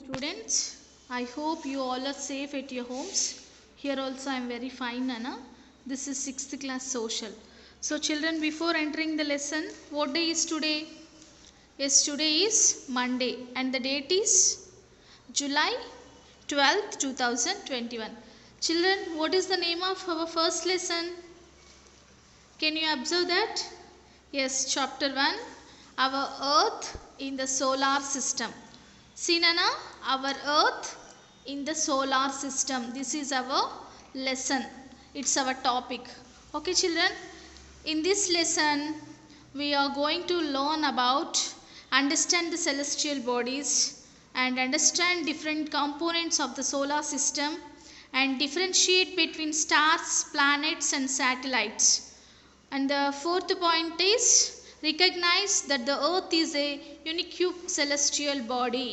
students. I hope you all are safe at your homes. Here also I am very fine, Nana. This is 6th class social. So children, before entering the lesson, what day is today? Yes, today is Monday and the date is July 12th, 2021. Children, what is the name of our first lesson? Can you observe that? Yes, chapter 1, our earth in the solar system. See Nana, our earth in the solar system. This is our lesson. It's our topic. Okay children, in this lesson we are going to learn about understand the celestial bodies and understand different components of the solar system and differentiate between stars, planets and satellites. And the fourth point is recognize that the earth is a unique celestial body.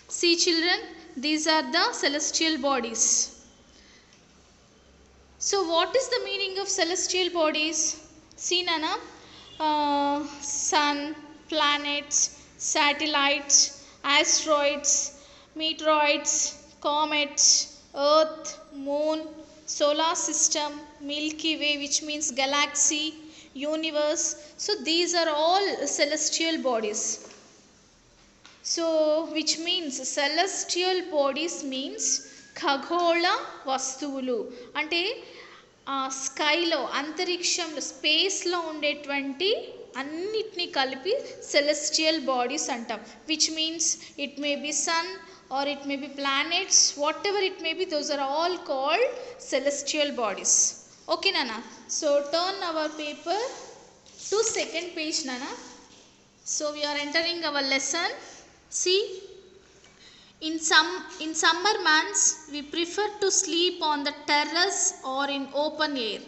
See children, these are the celestial bodies. So what is the meaning of celestial bodies? See Nana, sun, planets, satellites, asteroids, meteoroids, comets, earth, moon, solar system, Milky Way, which means galaxy, universe. So these are all celestial bodies. So which means celestial bodies means ఖగోళ వస్తువులు అంటే స్కైలో అంతరిక్షంలో స్పేస్లో ఉండేటువంటి అన్నిటినీ కలిపి celestial bodies అంటాం. Which means it may be sun or it may be planets, whatever it may be, those are all called celestial bodies. Okay Nana, so turn our paper to second page Nana. So we are entering our lesson. See, in summer months we prefer to sleep on the terrace or in open air,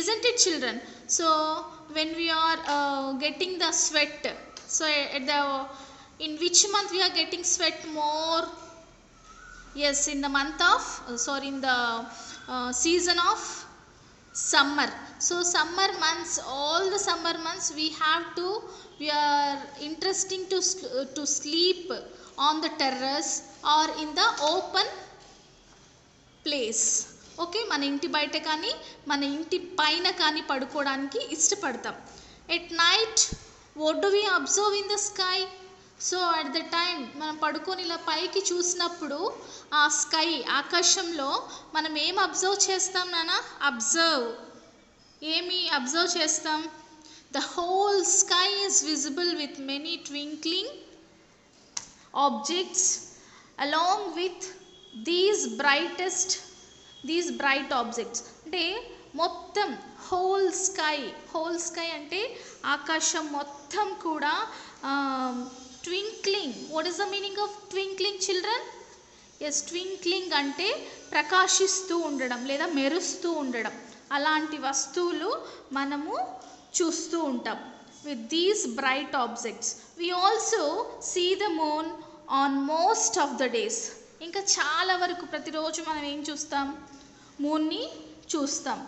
isn't it children? So when we are getting the sweat, so at the in which month we are getting sweat more? Yes, in the month of in the season of summer. So summer months, all the summer months we are interesting to sleep on the terrace or in the open place. Okay, మన ఇంటి బయట కానీ మన ఇంటి పైన కానీ పడుకోవడానికి ఇష్టపడతాం. At night, what do we observe in the sky? So at the time మనం పడుకొని ఇలా పైకి చూసినప్పుడు ఆ స్కై ఆకాశంలో మనం ఏం అబ్జర్వ్ చేస్తాం నాన్న? ఏమి అబ్జర్వ్ చేస్తాం? The whole sky is visible with many twinkling objects along with these bright objects. అంటే మొత్తం హోల్ స్కై అంటే ఆకాశం మొత్తం కూడా twinkling. What is the meaning of twinkling children? Yes, twinkling అంటే ప్రకాశిస్తూ ఉండడం లేదా మెరుస్తూ ఉండడం. అలాంటి వస్తువులు మనము చూస్తూ ఉంటాం. With these bright objects we also see the moon on most of the days. ఇంకా చాలా వరకు ప్రతిరోజు మనం ఏం చూస్తాం? మూన్ని చూస్తాం.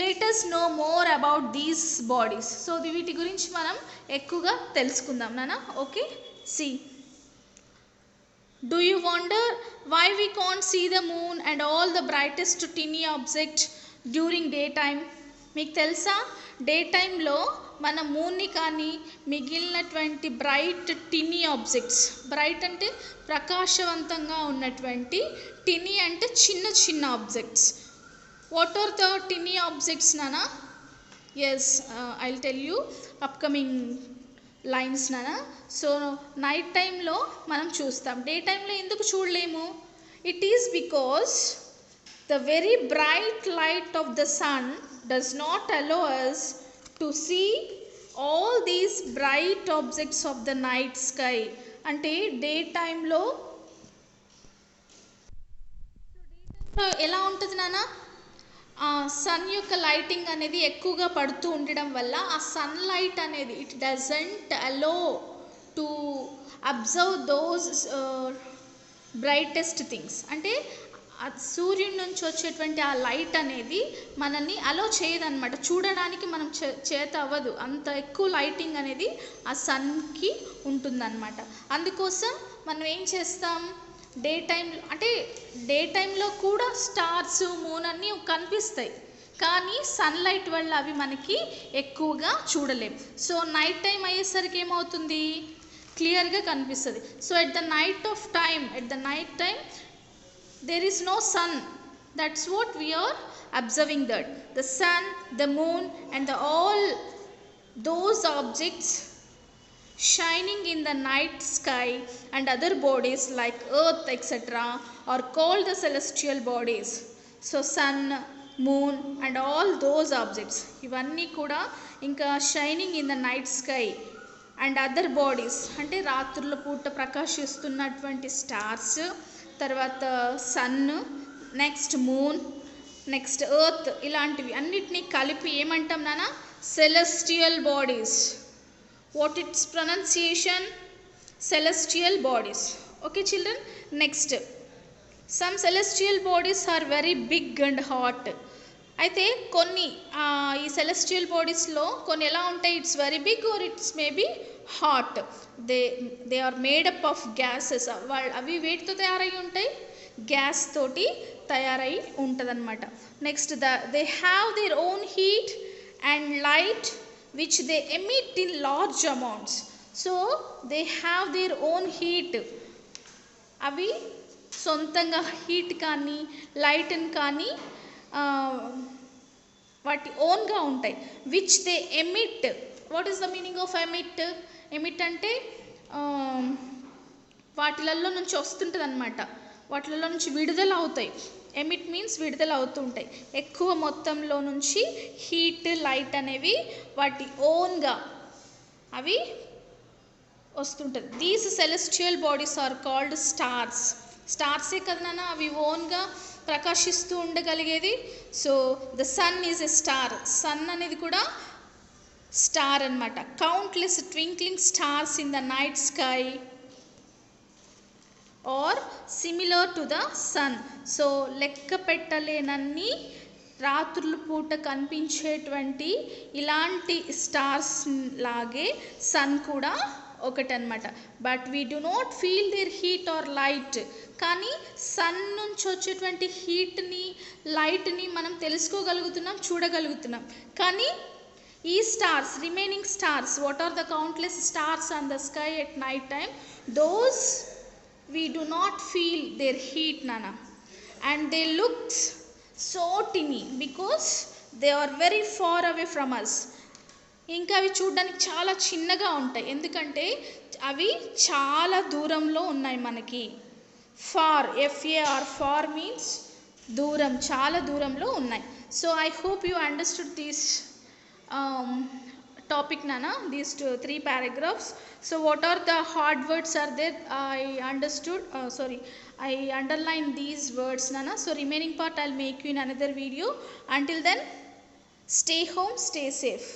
Let us know more about these bodies. So వీటి గురించి మనం ఎక్కువగా తెలుసుకుందాం నాన్న. Okay, see, do you wonder why we can't see the moon and all the brightest tiny object during daytime? మీకు తెలుసా, డే టైంలో మన మూన్ని కానీ మిగిలినటువంటి బ్రైట్ టినీ ఆబ్జెక్ట్స్, బ్రైట్ అంటే ప్రకాశవంతంగా ఉన్నటువంటి, టినీ అంటే చిన్న చిన్న objects. What are the tiny objects Nana? Yes, I'll tell you upcoming lines Nana. So night time లో మనం చూస్తాం, డే టైంలో ఎందుకు చూడలేము? It is because the very bright light of the sun does not allow us to see all these bright objects of the night sky. అంటే day టైంలో ఎలా ఉంటుంది నాన్న? సన్ యొక్క లైటింగ్ అనేది ఎక్కువగా పడుతూ ఉండడం వల్ల ఆ సన్ లైట్ అనేది it doesn't allow to observe those brightest things. అంటే సూర్యుడి నుంచి వచ్చేటువంటి ఆ లైట్ అనేది మనల్ని అలో చేయదన్నమాట, చూడడానికి మనం చేత అవ్వదు, అంత ఎక్కువ లైటింగ్ అనేది ఆ సన్కి ఉంటుందన్నమాట. అందుకోసం మనం ఏం చేస్తాం, డే టైం అంటే డే టైంలో కూడా స్టార్స్ మూన్ అన్నీ కనిపిస్తాయి, కానీ సన్లైట్ వల్ల అవి మనకి ఎక్కువగా చూడలేం. సో నైట్ టైం అయ్యేసరికి ఏమవుతుంది, క్లియర్గా కనిపిస్తుంది. So at the night time there is no sun. That's what we are observing, that the sun, the moon and all those objects shining in the night sky and other bodies like earth etc. are called the celestial bodies. So sun, moon and all those objects ivanni kuda inka shining in the night sky and other bodies అంటే రాత్రుల పూట ప్రకాశిస్తున్నటువంటి stars, తర్వాత sun, next moon, next earth, ఇలాంటివి అన్నిటినీ కలిపి ఏమంటాం నాన్న, celestial bodies. What it's pronunciation, celestial bodies. Okay children, next some celestial bodies are very big and hot. అయితే కొన్ని ఈ సెలెస్టియల్ బాడీస్లో కొన్ని ఎలా ఉంటాయి, it's very big or it's maybe hot. They are made up of gases. అవి వేటితో తయారై ఉంటాయి, గ్యాస్ తోటి తయారై ఉంటుందన్నమాట. Next they have their own heat and light which they emit in large amounts. So they have their own heat, అవి సొంతంగా heat కానీ లైట్ని కానీ వాటి ఓన్గా ఉంటాయి. Which they emit. What is the meaning of emit? Emit అంటే వాటిలలో నుంచి వస్తుంటుంది అనమాట, వాటిలలో నుంచి విడుదల అవుతాయి. ఎమిట్ మీన్స్ విడుదల అవుతుంటాయి, ఎక్కువ మొత్తంలో నుంచి హీట్ లైట్ అనేవి వాటి ఓన్గా అవి వస్తుంటుంది. These celestial bodies are called stars. స్టార్సే కదా నాన్న అవి ఓన్గా ప్రకాశిస్తూ ఉండగలిగేది. So the sun is a star. Sun అనేది కూడా స్టార్ అనమాట. Countless twinkling stars in the night sky are similar to the sun. So లెక్క పెట్టలేనన్ని రాత్రుల పూట కనిపించేటువంటి ఇలాంటి స్టార్స్ లాగే సన్ కూడా ఒకటనమాట. But we do not feel their heat or light. కానీ సన్ నుంచి వచ్చేటువంటి హీట్ని లైట్ని మనం తెలుసుకోగలుగుతున్నాం, చూడగలుగుతున్నాం. కానీ ఈ stars, remaining stars, what are the countless stars on the sky at night time, those we do not feel their heat nana, and they look so tiny because they are very far away from us. ఇంకా అవి చూడడానికి చాలా చిన్నగా ఉంటాయి, ఎందుకంటే అవి చాలా దూరంలో ఉన్నాయి మనకి. ఫార్, FAR, ఫార్ మీన్స్ దూరం, చాలా దూరంలో ఉన్నాయి. So I hope you understood this topic nana, these 3 paragraphs. So what are the hard words are there? I understood, I underlined these words nana. So remaining part I'll make you in another video. Until then, stay home, stay safe.